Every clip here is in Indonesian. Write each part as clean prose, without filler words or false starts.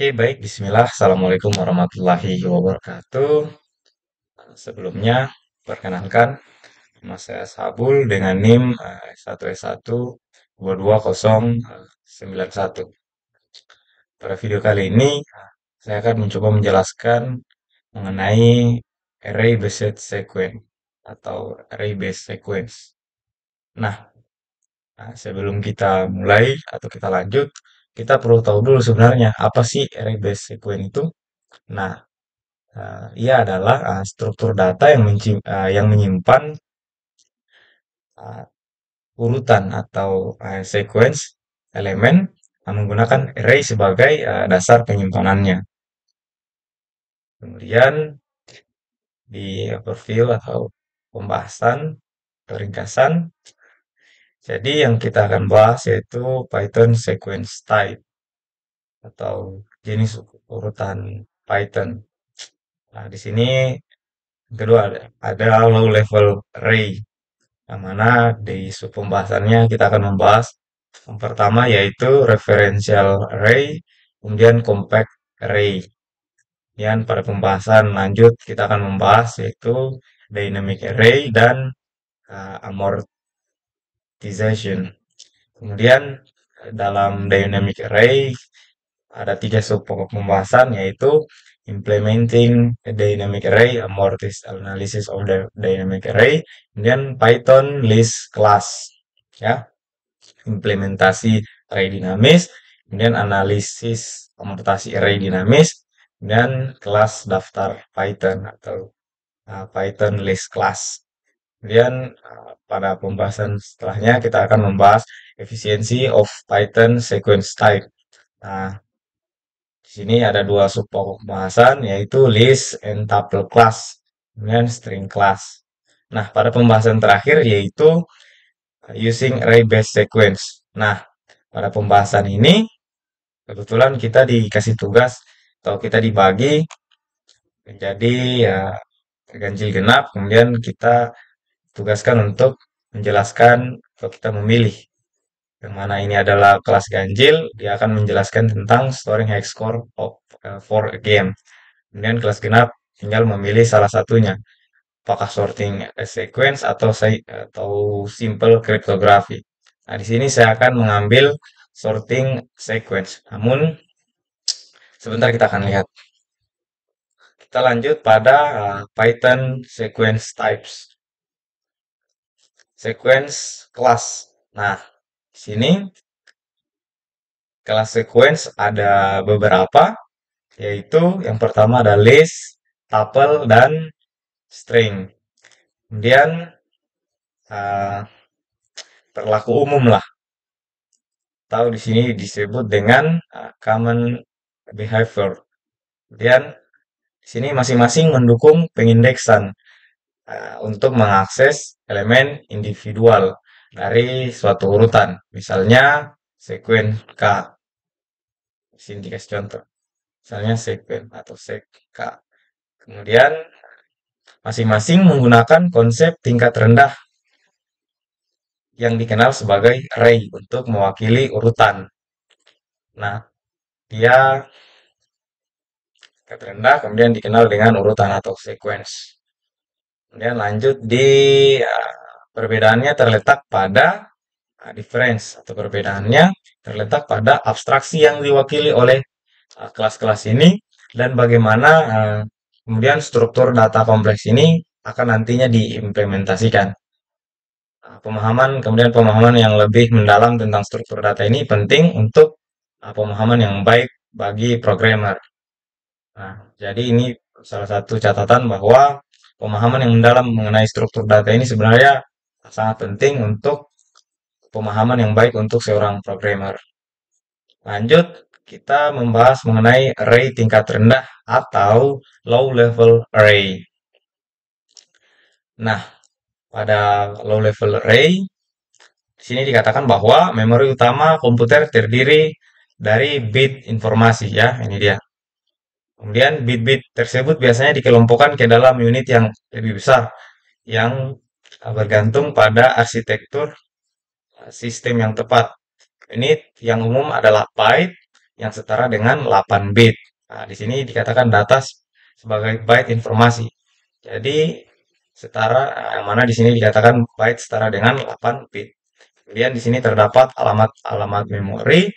Oke, baik. Bismillah. Assalamualaikum warahmatullahi wabarakatuh. Sebelumnya, perkenalkan, nama saya Sabul dengan NIM 1S1 22091. Pada video kali ini, saya akan mencoba menjelaskan mengenai array based sequence atau array based sequence. Nah, sebelum kita mulai atau kita lanjut, kita perlu tahu dulu sebenarnya apa sih array based sequence itu. Nah, ia adalah struktur data yang menyimpan uh, urutan atau sequence elemen menggunakan array sebagai dasar penyimpanannya. Kemudian di overview atau pembahasan atau ringkasan, jadi yang kita akan bahas yaitu Python sequence type atau jenis urutan Python. Nah, di sini kedua ada low level array. Yang mana di sub pembahasannya kita akan membahas yang pertama yaitu referential array, kemudian compact array. Dan pada pembahasan lanjut kita akan membahas yaitu dynamic array dan amortization. Kemudian dalam dynamic array ada tiga sub pokok pembahasan yaitu implementing a dynamic array, analysis of the dynamic array, kemudian Python list class, ya, implementasi array dinamis, kemudian analisis komutasi array dinamis, dan kelas daftar Python atau Python list class. Kemudian pada pembahasan setelahnya kita akan membahas efisiensi of Python sequence type. Nah, di sini ada dua sub pokok pembahasan yaitu list and tuple class, kemudian string class. Nah, pada pembahasan terakhir yaitu using array based sequence. Nah, pada pembahasan ini kebetulan kita dikasih tugas atau kita dibagi menjadi ya ganjil genap, kemudian kita tugaskan untuk menjelaskan atau kita memilih yang mana ini adalah kelas ganjil, dia akan menjelaskan tentang storing hex score for a game. Kemudian kelas genap tinggal memilih salah satunya, apakah sorting sequence atau simple cryptography. Nah, di sini saya akan mengambil sorting sequence. Namun sebentar kita akan lihat. Kita lanjut pada Python sequence types. Sequence class. Nah, di sini kelas sequence ada beberapa, yaitu yang pertama ada list, tuple, dan string. Kemudian berlaku umum lah. Tahu di sini disebut dengan common behavior. Kemudian di sini masing-masing mendukung pengindeksan untuk mengakses elemen individual dari suatu urutan. Misalnya sekuen K. Di sini dikasih contoh. Misalnya sekuen atau sek K. Kemudian masing-masing menggunakan konsep tingkat rendah yang dikenal sebagai array untuk mewakili urutan. Nah, dia tingkat rendah kemudian dikenal dengan urutan atau sequence. Kemudian lanjut di perbedaannya terletak pada difference atau perbedaannya terletak pada abstraksi yang diwakili oleh kelas-kelas ini dan bagaimana kemudian struktur data kompleks ini akan nantinya diimplementasikan. Pemahaman yang lebih mendalam tentang struktur data ini penting untuk pemahaman yang baik bagi programmer. Nah, jadi ini salah satu catatan bahwa pemahaman yang mendalam mengenai struktur data ini sebenarnya sangat penting untuk pemahaman yang baik untuk seorang programmer. Lanjut, kita membahas mengenai array tingkat rendah atau low level array. Nah, pada low level array, di sini dikatakan bahwa memori utama komputer terdiri dari bit informasi, ya, ini dia. Kemudian bit-bit tersebut biasanya dikelompokkan ke dalam unit yang lebih besar, yang bergantung pada arsitektur sistem yang tepat. Unit yang umum adalah byte, yang setara dengan 8 bit. Nah, di sini dikatakan data sebagai byte informasi. Jadi setara yang mana di sini dikatakan byte setara dengan 8 bit. Kemudian di sini terdapat alamat-alamat memori.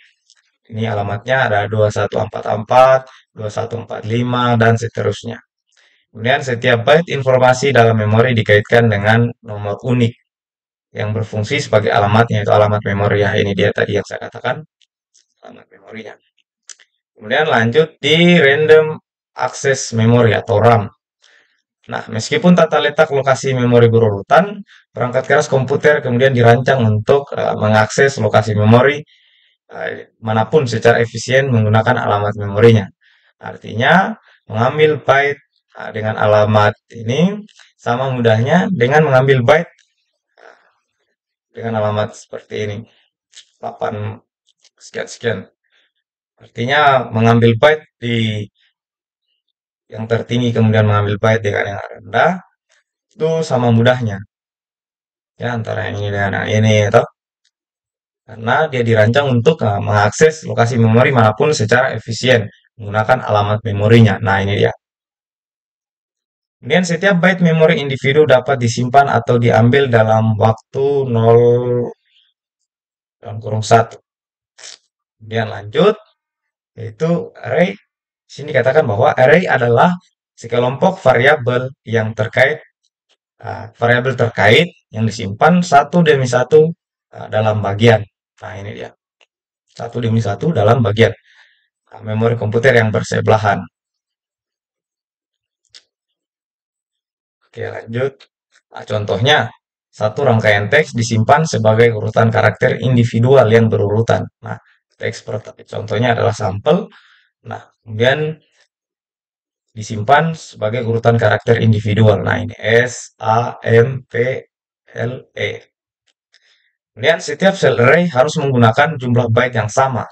Ini alamatnya ada 2144, 2145 dan seterusnya. Kemudian setiap byte informasi dalam memori dikaitkan dengan nomor unik yang berfungsi sebagai alamatnya, yaitu alamat memori. Ya, ini dia tadi yang saya katakan, alamat memorinya. Kemudian lanjut di random access memory atau RAM. Nah, meskipun tata letak lokasi memori berurutan, perangkat keras komputer kemudian dirancang untuk mengakses lokasi memori manapun secara efisien menggunakan alamat memorinya. Artinya, mengambil byte dengan alamat ini sama mudahnya dengan mengambil byte dengan alamat seperti ini, 8 sekian-sekian. Artinya, mengambil byte di yang tertinggi kemudian mengambil byte dengan yang rendah, itu sama mudahnya. Ya, antara yang ini dengan yang ini, atau karena dia dirancang untuk mengakses lokasi memori manapun secara efisien menggunakan alamat memorinya. Nah, ini dia. Kemudian setiap byte memori individu dapat disimpan atau diambil dalam waktu 0 dalam kurung 1. Kemudian lanjut, yaitu array. Sini dikatakan bahwa array adalah sekelompok variabel yang terkait, variabel terkait yang disimpan satu demi satu dalam bagian. Nah, ini dia. Satu demi satu dalam bagian memori komputer yang bersebelahan. Oke, lanjut. Nah, contohnya, satu rangkaian teks disimpan sebagai urutan karakter individual yang berurutan. Nah, teks contohnya adalah sampel. Nah, kemudian disimpan sebagai urutan karakter individual. Nah, ini S, A, M, P, L, E. Kemudian setiap sel array harus menggunakan jumlah byte yang sama.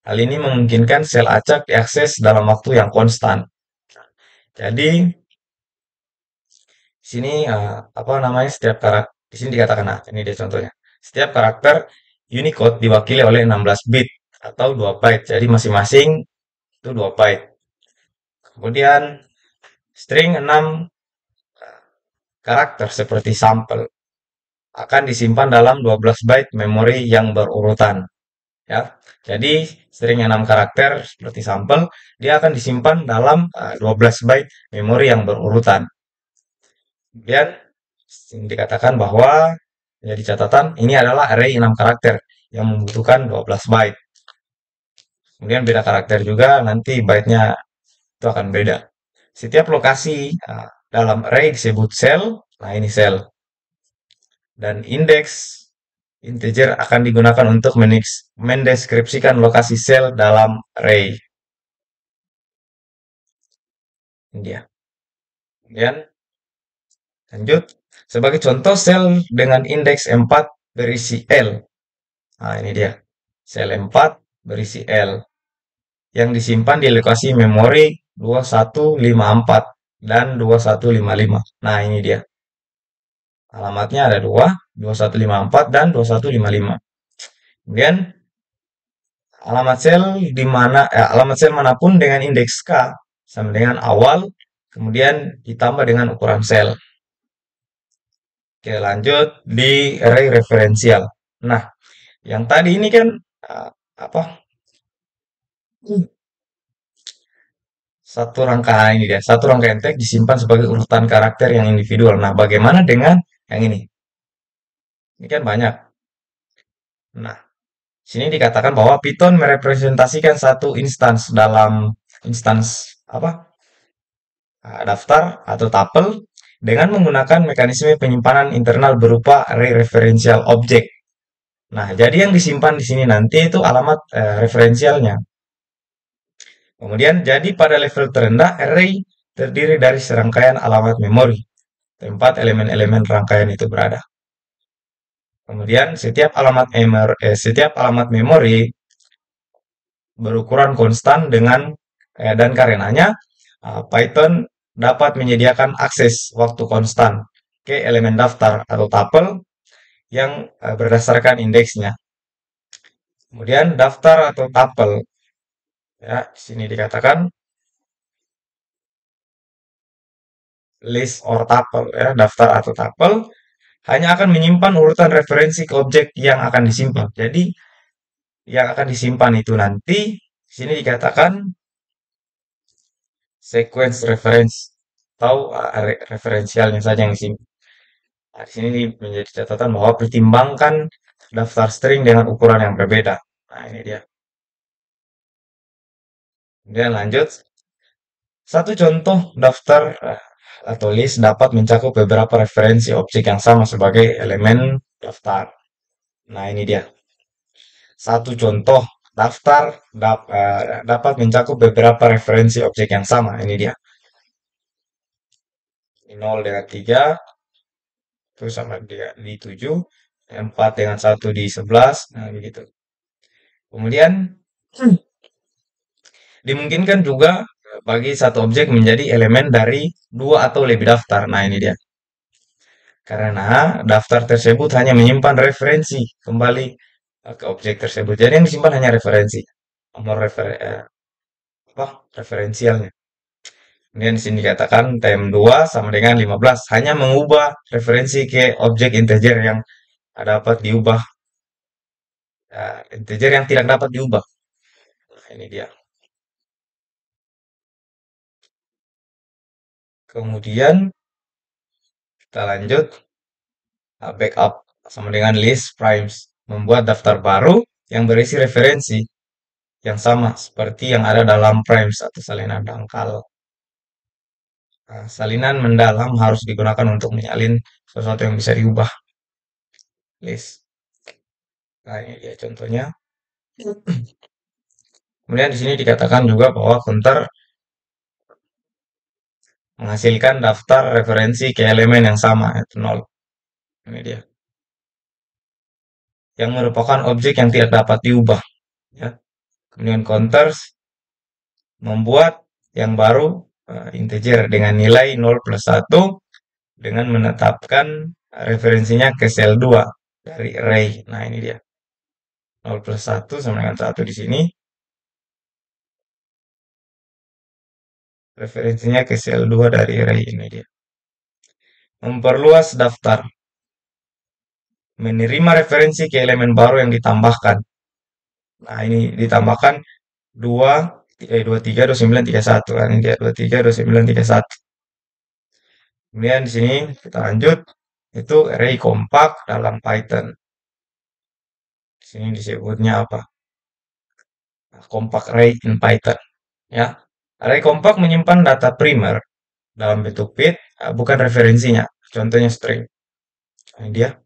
Hal ini memungkinkan sel acak diakses dalam waktu yang konstan. Jadi, di sini apa namanya setiap karakter di sini dikatakan, nah ini dia contohnya. Setiap karakter Unicode diwakili oleh 16 bit atau 2 byte. Jadi masing-masing itu 2 byte. Kemudian string 6 karakter seperti sampel akan disimpan dalam 12 byte memori yang berurutan. Ya. Jadi string 6 karakter seperti sampel dia akan disimpan dalam 12 byte memori yang berurutan. Kemudian dikatakan bahwa jadi catatan ini adalah array 6 karakter yang membutuhkan 12 byte. Kemudian beda karakter juga nanti byte-nya itu akan beda. Setiap lokasi dalam array disebut sel. Nah, ini sel. Dan indeks integer akan digunakan untuk mendeskripsikan lokasi sel dalam array. Ini dia. Kemudian lanjut. Sebagai contoh sel dengan indeks 4 berisi L. Nah, ini dia. Sel 4 berisi L. Yang disimpan di lokasi memori 2154 dan 2155. Nah, ini dia. Alamatnya ada 2154 dan 2155. Kemudian alamat sel manapun dengan indeks K sama dengan awal, kemudian ditambah dengan ukuran sel. Oke, lanjut di array referensial. Nah, yang tadi ini kan apa? Satu rangkaian teks disimpan sebagai urutan karakter yang individual. Nah, bagaimana dengan yang ini? Ini kan banyak. Nah, sini dikatakan bahwa Python merepresentasikan satu instans apa? Daftar atau tuple dengan menggunakan mekanisme penyimpanan internal berupa array referential object. Nah, jadi yang disimpan di sini nanti itu alamat referensialnya. Kemudian, jadi pada level terendah, array terdiri dari serangkaian alamat memori, tempat elemen-elemen rangkaian itu berada. Kemudian, setiap alamat memori berukuran konstan dan karenanya Python dapat menyediakan akses waktu konstan ke elemen daftar atau tuple yang berdasarkan indeksnya. Kemudian daftar atau tuple Ya, di sini dikatakan list or tuple ya, daftar atau tuple hanya akan menyimpan urutan referensi ke objek yang akan disimpan. Jadi yang akan disimpan itu nanti di sini dikatakan sequence reference atau referensialnya saja yang disimpan. Nah, di sini menjadi catatan bahwa pertimbangkan daftar string dengan ukuran yang berbeda. Nah, ini dia. Kemudian lanjut. Satu contoh daftar atau list dapat mencakup beberapa referensi objek yang sama sebagai elemen daftar. Nah, ini dia. Satu contoh daftar dapat mencakup beberapa referensi objek yang sama. Ini dia. 0 dengan 3 itu sama dia di 7, 4 dengan 1 di 11. Nah, begitu. Kemudian dimungkinkan juga bagi satu objek menjadi elemen dari dua atau lebih daftar. Nah, ini dia. Karena daftar tersebut hanya menyimpan referensi kembali ke objek tersebut. Jadi yang disimpan hanya referensi, nomor apa, referensialnya. Kemudian di sini dikatakan TM2 sama dengan 15. Hanya mengubah referensi ke objek integer yang dapat diubah. Integer yang tidak dapat diubah. Nah, ini dia. Kemudian kita lanjut. Backup sama dengan list primes. Membuat daftar baru yang berisi referensi yang sama seperti yang ada dalam primes atau salinan dangkal. Nah, salinan mendalam harus digunakan untuk menyalin sesuatu yang bisa diubah. List. Nah, ini dia contohnya. Kemudian di sini dikatakan juga bahwa counter menghasilkan daftar referensi ke elemen yang sama, yaitu 0. Ini dia. Yang merupakan objek yang tidak dapat diubah. Ya. Kemudian counters membuat yang baru integer dengan nilai 0 plus 1 dengan menetapkan referensinya ke sel 2 dari array. Nah, ini dia. 0 plus 1 sama dengan 1 di sini. Referensinya ke sel 2 dari array ini dia. Memperluas daftar. Menerima referensi ke elemen baru yang ditambahkan. Nah, ini ditambahkan 2, 23, 29, 31. Nah, ini dia 23, 29, 31. Kemudian di sini kita lanjut. Itu array kompak dalam Python. Di sini disebutnya apa? Compact array in Python. Ya, array kompak menyimpan data primer dalam bentuk bit, bukan referensinya. Contohnya string. Ini dia.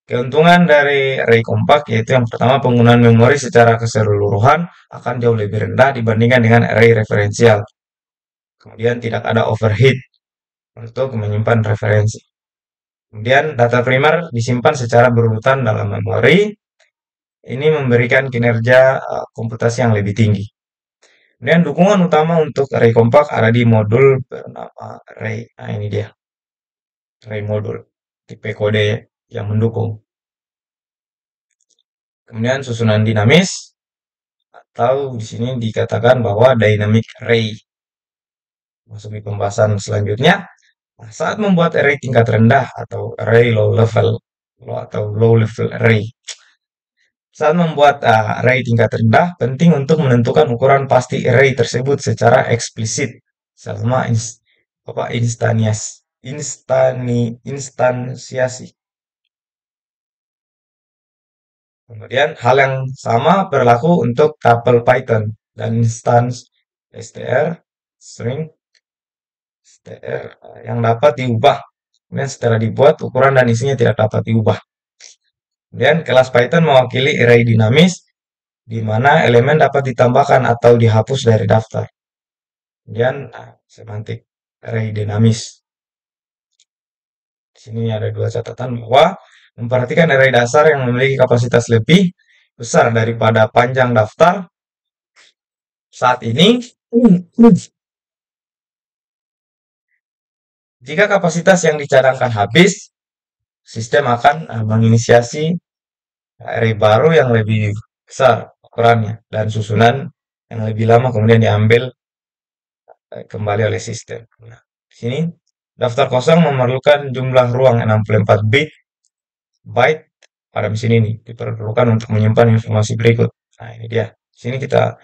Keuntungan dari array kompak yaitu yang pertama penggunaan memori secara keseluruhan akan jauh lebih rendah dibandingkan dengan array referensial. Kemudian tidak ada overhead untuk menyimpan referensi. Kemudian data primer disimpan secara berurutan dalam memori. Ini memberikan kinerja komputasi yang lebih tinggi. Kemudian dukungan utama untuk array kompak ada di modul bernama array. Nah, ini dia. Array modul. Tipe kode yang mendukung. Kemudian susunan dinamis atau di sini dikatakan bahwa dynamic array. Masuk di pembahasan selanjutnya. Nah, saat membuat array tingkat rendah atau array low level atau low level array. Saat membuat array tingkat rendah, penting untuk menentukan ukuran pasti array tersebut secara eksplisit selama instansiasi. Kemudian hal yang sama berlaku untuk tuple Python dan instance str string str yang dapat diubah. Kemudian setelah dibuat ukuran dan isinya tidak dapat diubah. Kemudian kelas Python mewakili array dinamis di mana elemen dapat ditambahkan atau dihapus dari daftar. Kemudian semantik array dinamis. Di sini ada dua catatan bahwa memperhatikan array dasar yang memiliki kapasitas lebih besar daripada panjang daftar saat ini. Jika kapasitas yang dicadangkan habis, sistem akan menginisiasi array baru yang lebih besar ukurannya dan susunan yang lebih lama kemudian diambil kembali oleh sistem. Nah, di sini daftar kosong memerlukan jumlah ruang 64 byte pada mesin ini diperlukan untuk menyimpan informasi berikut. Nah, ini dia. Di sini kita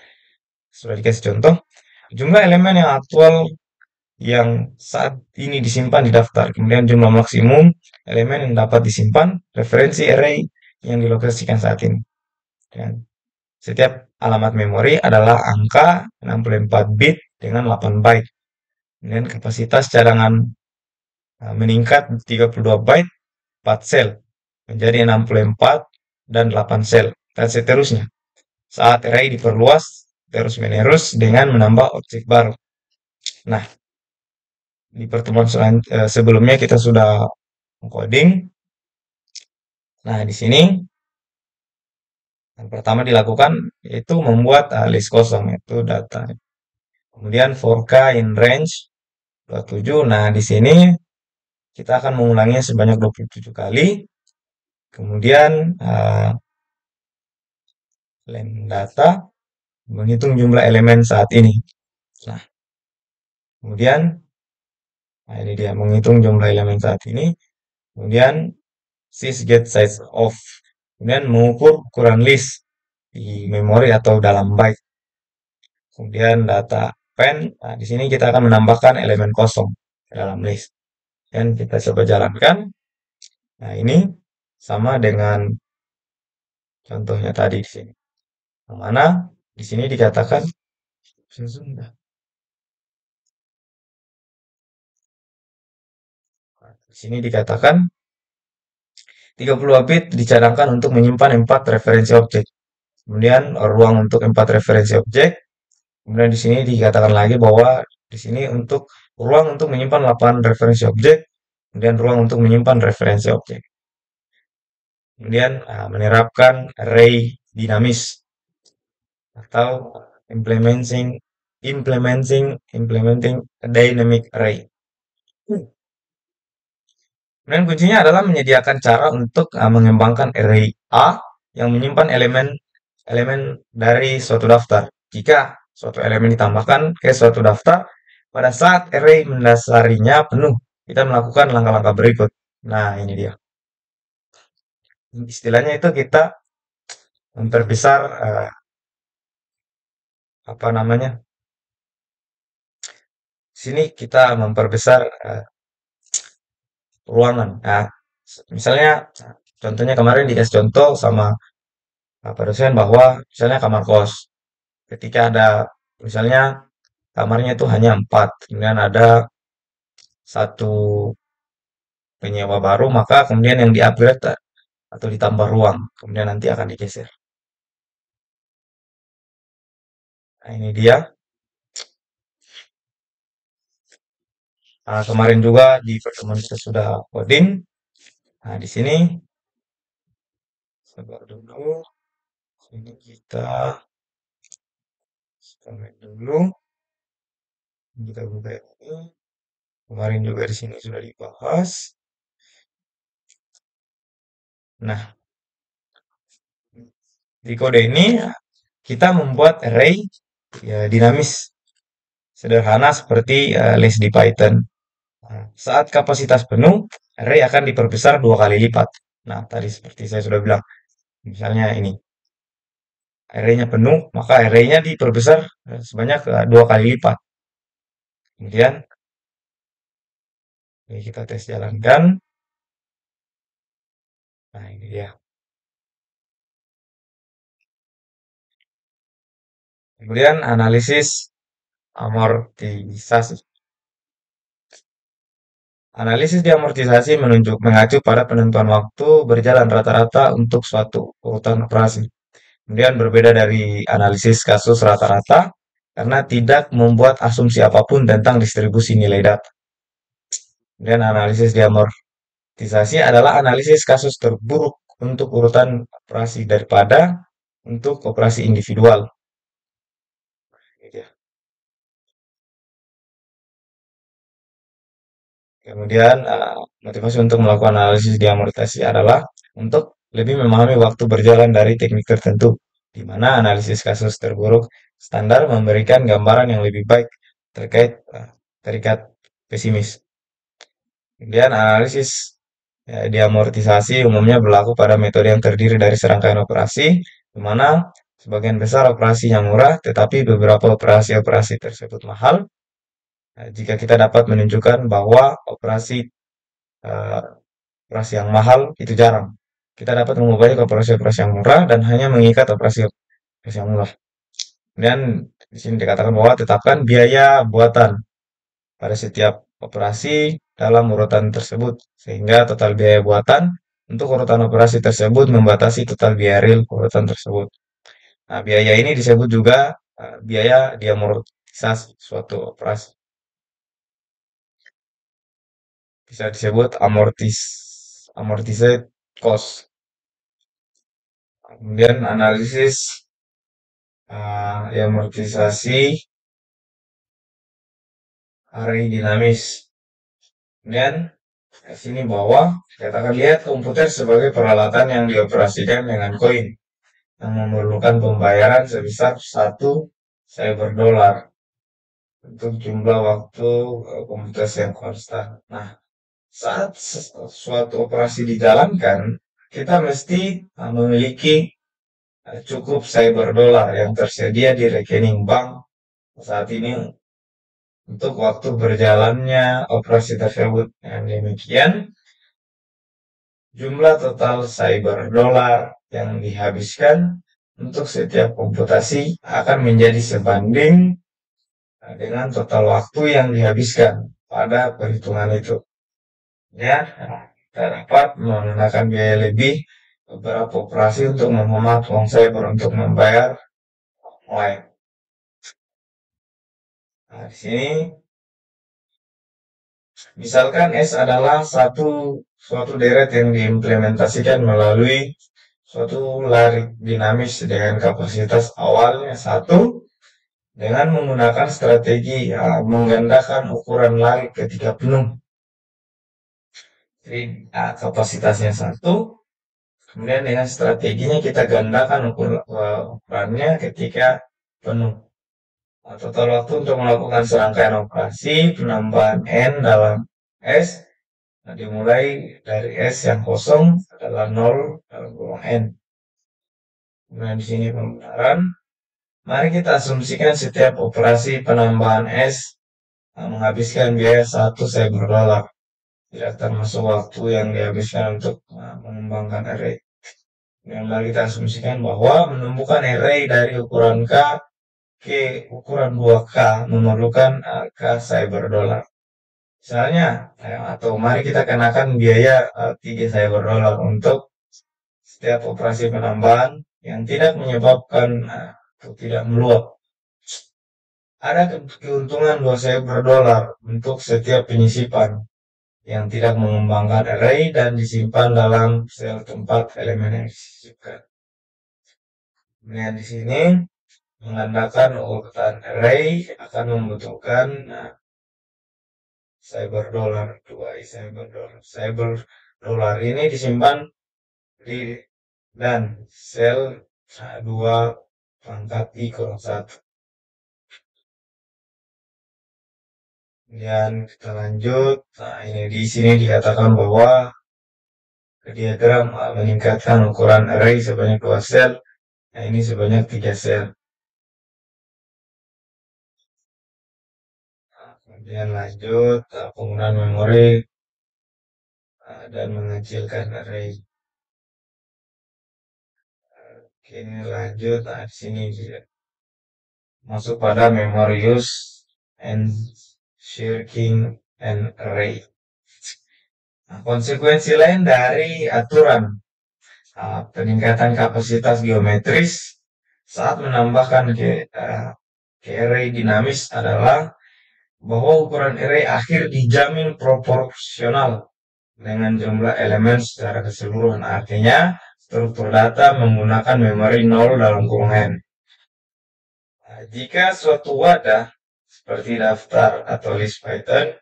sudah dikasih contoh jumlah elemen yang aktual yang saat ini disimpan di daftar. Kemudian jumlah maksimum elemen yang dapat disimpan, referensi array yang dilokasikan saat ini. Dan setiap alamat memori adalah angka 64 bit dengan 8 byte. Kemudian kapasitas cadangan meningkat 32 byte 4 sel menjadi 64 dan 8 sel dan seterusnya. Saat array diperluas terus-menerus dengan menambah objek baru. Nah, di pertemuan sebelumnya kita sudah coding. Nah, di sini yang pertama dilakukan yaitu membuat list kosong, yaitu data. Kemudian for k in range 27. Nah, di sini kita akan mengulanginya sebanyak 27 kali. Kemudian len data menghitung jumlah elemen saat ini. Nah, kemudian ini dia menghitung jumlah elemen saat ini. Kemudian sys get size of. Kemudian mengukur ukuran list di memori atau dalam byte. Kemudian data pen. Nah, di sini kita akan menambahkan elemen kosong ke dalam list. Dan kita coba jalankan. Nah, ini sama dengan contohnya tadi di sini. Yang mana di sini dikatakan di sini dikatakan 30 bit dicadangkan untuk menyimpan 4 referensi objek. Kemudian ruang untuk 4 referensi objek. Kemudian di sini dikatakan lagi bahwa di sini untuk ruang untuk menyimpan 8 referensi objek, kemudian ruang untuk menyimpan referensi objek. Kemudian menerapkan array dinamis atau implementing a dynamic array. Kemudian kuncinya adalah menyediakan cara untuk mengembangkan array A yang menyimpan elemen dari suatu daftar. Jika suatu elemen ditambahkan ke suatu daftar, pada saat array mendasarinya penuh, kita melakukan langkah-langkah berikut. Nah, ini dia. Istilahnya itu kita memperbesar apa namanya? Sini kita memperbesar ruangan. Nah, misalnya contohnya kemarin dikasih contoh sama Pak dosen bahwa misalnya kamar kos. Ketika ada misalnya kamarnya itu hanya 4, kemudian ada satu penyewa baru, maka kemudian yang di-upgrade atau ditambah ruang, kemudian nanti akan digeser. Nah, ini dia. Nah, kemarin juga di pertemuan kita sudah coding. Nah, di sini sabar dulu. Ini kita start dulu. Kita buka ini. Kemarin juga di sini sudah dibahas. Nah, di kode ini kita membuat array ya, dinamis sederhana seperti list di Python. Nah, saat kapasitas penuh, array akan diperbesar 2 kali lipat. Nah, tadi seperti saya sudah bilang, misalnya ini, array-nya penuh, maka array-nya diperbesar sebanyak 2 kali lipat. Kemudian, ini kita tes jalankan. Nah, ini dia. Kemudian, analisis amortisasi. Analisis diamortisasi mengacu pada penentuan waktu berjalan rata-rata untuk suatu urutan operasi. Kemudian berbeda dari analisis kasus rata-rata karena tidak membuat asumsi apapun tentang distribusi nilai data. Kemudian analisis diamortisasi adalah analisis kasus terburuk untuk urutan operasi daripada untuk operasi individual. Kemudian motivasi untuk melakukan analisis diamortisasi adalah untuk lebih memahami waktu berjalan dari teknik tertentu, di mana analisis kasus terburuk standar memberikan gambaran yang lebih baik terkait terikat pesimis. Kemudian analisis diamortisasi umumnya berlaku pada metode yang terdiri dari serangkaian operasi, di mana sebagian besar operasinya murah, tetapi beberapa operasi-operasi tersebut mahal. Jika kita dapat menunjukkan bahwa eh, operasi yang mahal itu jarang, kita dapat mengubahnya ke operasi-operasi yang murah dan hanya mengikat operasi yang murah. Kemudian di sini dikatakan bahwa tetapkan biaya buatan pada setiap operasi dalam urutan tersebut, sehingga total biaya buatan untuk urutan operasi tersebut membatasi total biaya real urutan tersebut. Nah, biaya ini disebut juga biaya diamortisasi suatu operasi. Bisa disebut amortised cost. Kemudian analisis amortisasi array dinamis. Kemudian di sini bawah katakan lihat komputer sebagai peralatan yang dioperasikan dengan koin yang memerlukan pembayaran sebesar 1 cyber dollar untuk jumlah waktu komputasi yang konstan. Nah, saat suatu operasi dijalankan, kita mesti memiliki cukup cyber dollar yang tersedia di rekening bank saat ini untuk waktu berjalannya operasi tersebut. Dengan demikian, jumlah total cyber dollar yang dihabiskan untuk setiap komputasi akan menjadi sebanding dengan total waktu yang dihabiskan pada perhitungan itu. Ya, kita dapat menggunakan biaya lebih beberapa operasi untuk menghemat uang cyber untuk membayar online. Nah, di sini misalkan S adalah suatu deret yang diimplementasikan melalui suatu lari dinamis dengan kapasitas awalnya 1 dengan menggunakan strategi menggandakan ukuran lari ketika penuh. Jadi kapasitasnya 1, kemudian dengan strateginya kita gandakan ukurannya ketika penuh. Nah, total waktu untuk melakukan serangkaian operasi penambahan N dalam S dimulai dari S yang kosong adalah 0 dalam kurung N. Nah, di sini pembenaran. Mari kita asumsikan setiap operasi penambahan S menghabiskan biaya 1 cyber dollar. Tidak termasuk waktu yang dihabiskan untuk mengembangkan array. Dan mari kita asumsikan bahwa menumbuhkan array dari ukuran K ke ukuran 2K memerlukan K cyber dollar. Misalnya, atau mari kita kenakan biaya 3 cyber dollar untuk setiap operasi penambahan yang tidak menyebabkan atau tidak meluap. Ada keuntungan 2 cyber dollar untuk setiap penyisipan yang tidak mengembangkan array dan disimpan dalam sel tempat elemen yang disisipkan. Kemudian di sini mengandalkan urutan array akan membutuhkan cyber dollar 2 cyber dollar. Cyber dollar ini disimpan di dan sel 2 pangkat I kurang 1. Kemudian kita lanjut. Nah, ini di sini dikatakan bahwa diagram meningkatkan ukuran array sebanyak 2 sel. Nah, ini sebanyak 3 sel. Nah, kemudian lanjut penggunaan memori dan mengecilkan array. Oke, ini lanjut. Nah, di sini masuk pada memory use and shrinking an array. Nah, konsekuensi lain dari aturan peningkatan kapasitas geometris saat menambahkan ke array dinamis adalah bahwa ukuran array akhir dijamin proporsional dengan jumlah elemen secara keseluruhan. Artinya, struktur data menggunakan memori 0 dalam kurung N. Nah, jika suatu wadah seperti daftar atau list Python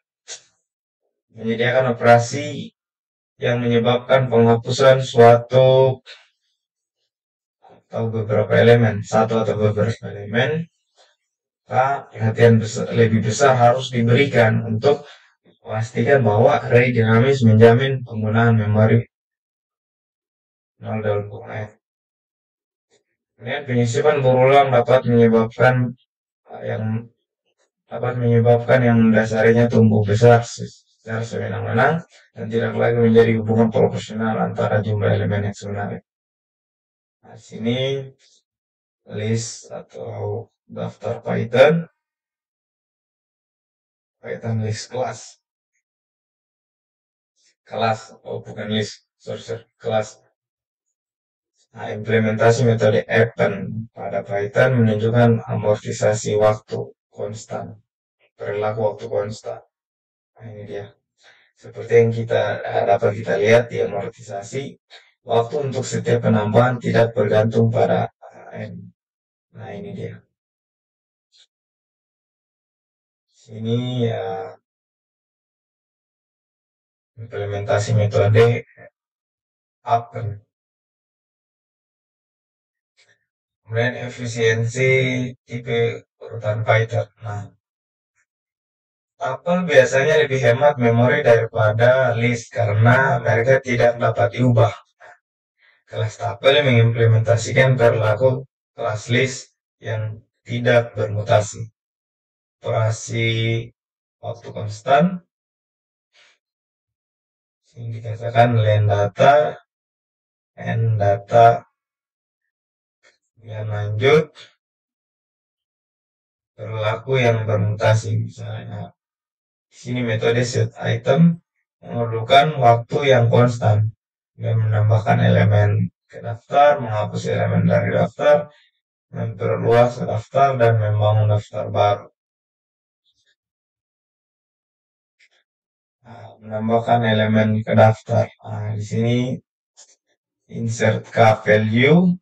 menyediakan operasi yang menyebabkan penghapusan suatu atau beberapa elemen, satu atau beberapa elemen, maka perhatian lebih besar harus diberikan untuk memastikan bahwa array dinamis menjamin penggunaan memori 0,0. Kemudian penyusupan berulang yang yang mendasarinya tumbuh besar secara sewenang-wenang dan tidak lagi menjadi hubungan proporsional antara jumlah elemen yang sebenarnya. Nah, sini list atau daftar Python list kelas, oh bukan list, sorry, kelas. Nah, implementasi metode append pada Python menunjukkan amortisasi waktu konstan, perilaku waktu konstan. Nah, ini dia. Seperti yang dapat kita lihat di amortisasi, waktu untuk setiap penambahan tidak bergantung pada n. Nah, ini dia. Sini ya implementasi metode append. Kemudian efisiensi tipe urutan Python. Nah, tuple biasanya lebih hemat memori daripada list karena mereka tidak dapat diubah. Kelas tuple mengimplementasikan perilaku kelas list yang tidak bermutasi. Operasi waktu konstan yang dikatakan len data, n data, yang lanjut perilaku yang bermutasi. Misalnya di sini metode set item memerlukan waktu yang konstan dan menambahkan elemen ke daftar, menghapus elemen dari daftar, memperluas daftar, dan membangun daftar baru. Nah, menambahkan elemen ke daftar. Nah, di sini insert k value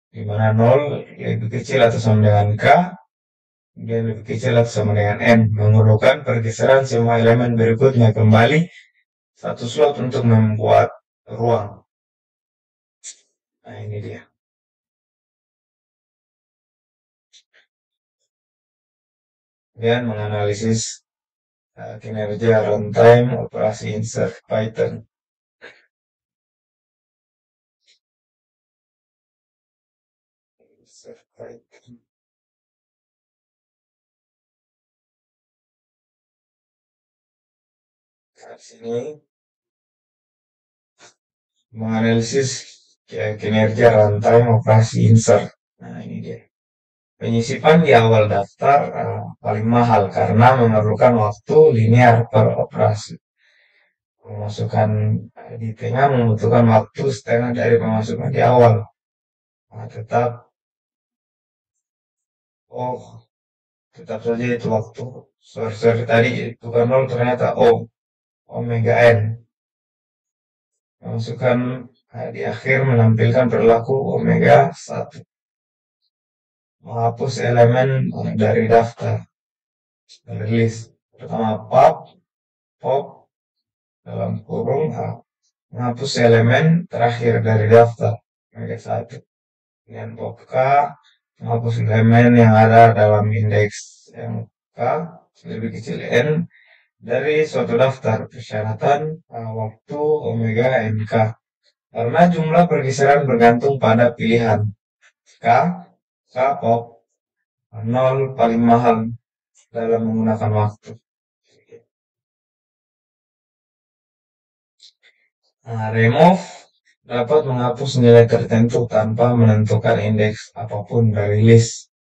di mana 0 lebih kecil atau sama dengan k, kemudian lebih kecil atau sama dengan n, memerlukan pergeseran semua elemen berikutnya kembali satu slot untuk membuat ruang. Nah, ini dia. Kemudian menganalisis kinerja runtime operasi insert Python. Insert Python. Nah, sini menganalisis kinerja runtime operasi insert. Nah, ini dia. Penyisipan di awal daftar paling mahal karena memerlukan waktu linear per operasi. Pemasukan di tengah membutuhkan waktu setengah dari pemasukan di awal. Nah, tetap saja itu waktu. Sorry, tadi bukan 0 ternyata omega n. Pemasukan di akhir menampilkan perilaku omega 1. Menghapus elemen dari daftar. Dari list. Pertama pop, dalam kurung menghapus elemen terakhir dari daftar. Omega 1. Kemudian pop k menghapus elemen yang ada dalam indeks yang k lebih kecil n dari suatu daftar. Persyaratan waktu omega nk. Karena jumlah pergeseran bergantung pada pilihan k pop, 0 paling mahal dalam menggunakan waktu. Nah, remove dapat menghapus nilai tertentu tanpa menentukan indeks apapun dari list.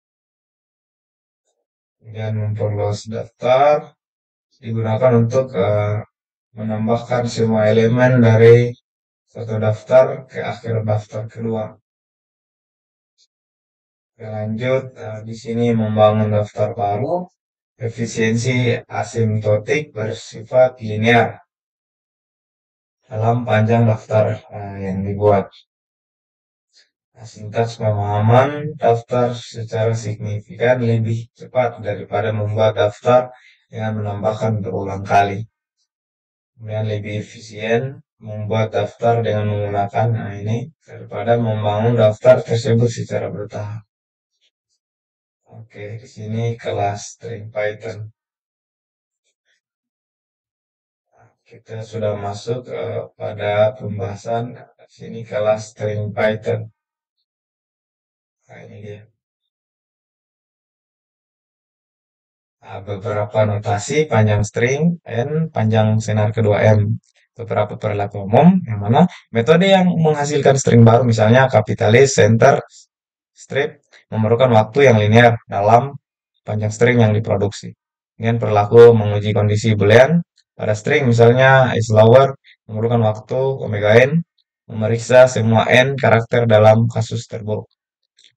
Kemudian memperluas daftar digunakan untuk menambahkan semua elemen dari satu daftar ke akhir daftar kedua. Lanjut, di sini membangun daftar baru, efisiensi asimptotik bersifat linear dalam panjang daftar yang dibuat. Sintaks pemahaman daftar secara signifikan lebih cepat daripada membuat daftar dengan menambahkan berulang kali. Kemudian lebih efisien membuat daftar dengan menggunakan ini daripada membangun daftar tersebut secara bertahap. Oke, di sini kelas string Python. Kita sudah masuk pada pembahasan di sini kelas string Python. Nah, ini dia. Beberapa notasi panjang string N, panjang senar kedua M. Beberapa perilaku umum, yang mana metode yang menghasilkan string baru, misalnya kapitalis, center, strip, memerlukan waktu yang linear dalam panjang string yang diproduksi. Kemudian perilaku menguji kondisi boolean pada string, misalnya is lower, memerlukan waktu omega n, memeriksa semua n karakter dalam kasus terburuk.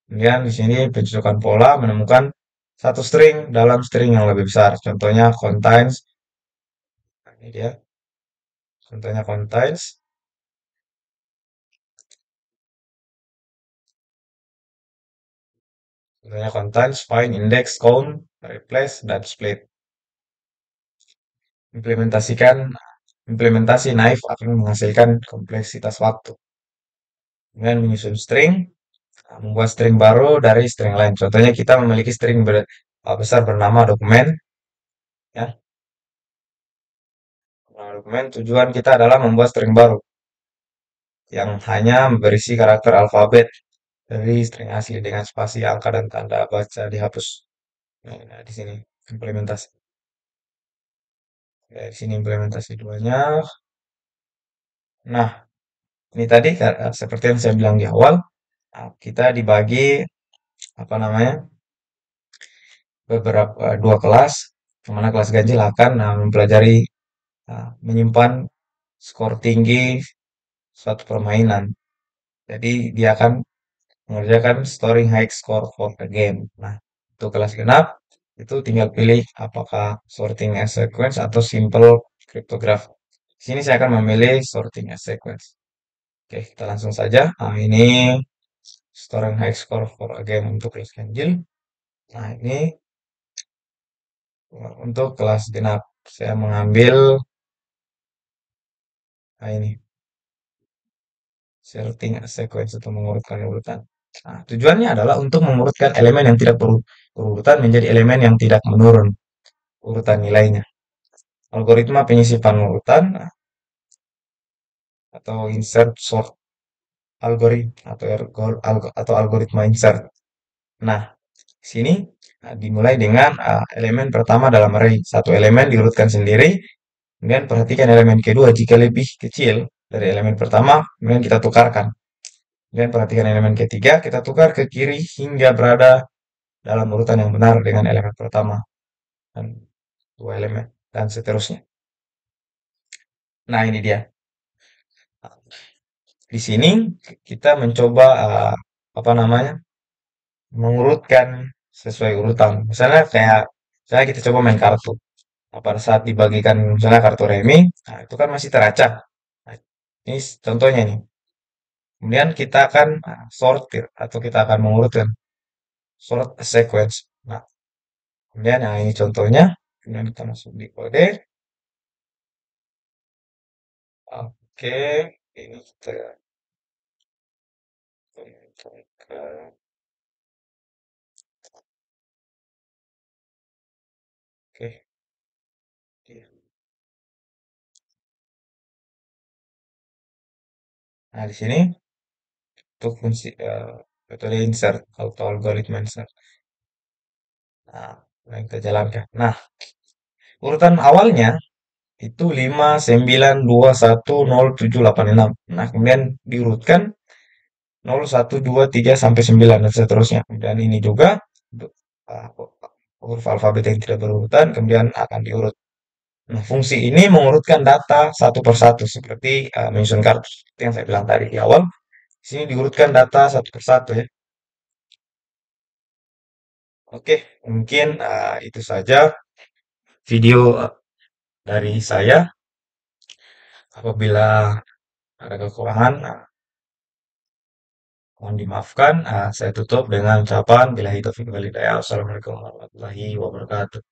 Kemudian di sini pencocokan pola menemukan satu string dalam string yang lebih besar. Contohnya contains, nah, ini dia. Contohnya contains, find, index, count, replace, dan split. Implementasi naif akan menghasilkan kompleksitas waktu. Kemudian menyusun string, membuat string baru dari string lain. Contohnya kita memiliki string besar bernama dokumen, ya. Nah, dokumen tujuan kita adalah membuat string baru yang hanya berisi karakter alfabet dari string asli dengan spasi, angka, dan tanda baca dihapus. Nah, di sini implementasi. Ya, di sini implementasi duanya. Nah, ini tadi seperti yang saya bilang di awal, kita dibagi apa namanya beberapa dua kelas, yang mana kelas ganjil akan mempelajari menyimpan skor tinggi suatu permainan. Jadi dia akan mengerjakan storing high score for the game. Nah, untuk kelas genap itu tinggal pilih apakah sorting as sequence atau simple cryptograph. Di sini saya akan memilih sorting as sequence. Oke, kita langsung saja. Nah, ini storing high score for a game untuk kelas ganjil. Nah, ini untuk kelas genap. Saya mengambil, nah ini, sorting as sequence untuk mengurutkan urutan. Nah, tujuannya adalah untuk mengurutkan elemen yang tidak berurutan menjadi elemen yang tidak menurun urutan nilainya. Algoritma penyisipan urutan atau insert sort algoritma atau algoritma insert. Nah, sini dimulai dengan elemen pertama dalam array. Satu elemen diurutkan sendiri, kemudian perhatikan elemen kedua jika lebih kecil dari elemen pertama, kemudian kita tukarkan. Kemudian perhatikan elemen ketiga, kita tukar ke kiri hingga berada dalam urutan yang benar dengan elemen pertama dan dua elemen dan seterusnya. Nah, ini dia. Di sini kita mencoba apa namanya mengurutkan sesuai urutan. Misalnya kita coba main kartu. Nah, pada saat dibagikan misalnya kartu remi, nah itu kan masih teracak. Nah, ini contohnya nih. Kemudian kita akan sortir atau kita akan mengurutkan sort sequence. Nah, kemudian ini contohnya. Kemudian kita masuk di kode. Oke, ini kita temukan. Oke, dia. Nah, di sini untuk fungsi metode insert atau algoritma insert. Nah, yang kita jalankan. Nah, urutan awalnya itu 5, 9, 2, 1, 0, 7, 8, 6. Nah, kemudian diurutkan 0, 1, 2, 3, sampai 9, dan seterusnya. Dan ini juga uh, huruf alfabet yang tidak berurutan, kemudian akan diurut. Nah, fungsi ini mengurutkan data satu persatu, seperti menyusun kartu, seperti yang saya bilang tadi di awal. Di sini diurutkan data satu persatu ya. Oke, mungkin itu saja video dari saya. Apabila ada kekurangan, mohon dimaafkan. Saya tutup dengan ucapan billahi taufiq wal hidayah. Wassalamualaikum warahmatullahi wabarakatuh.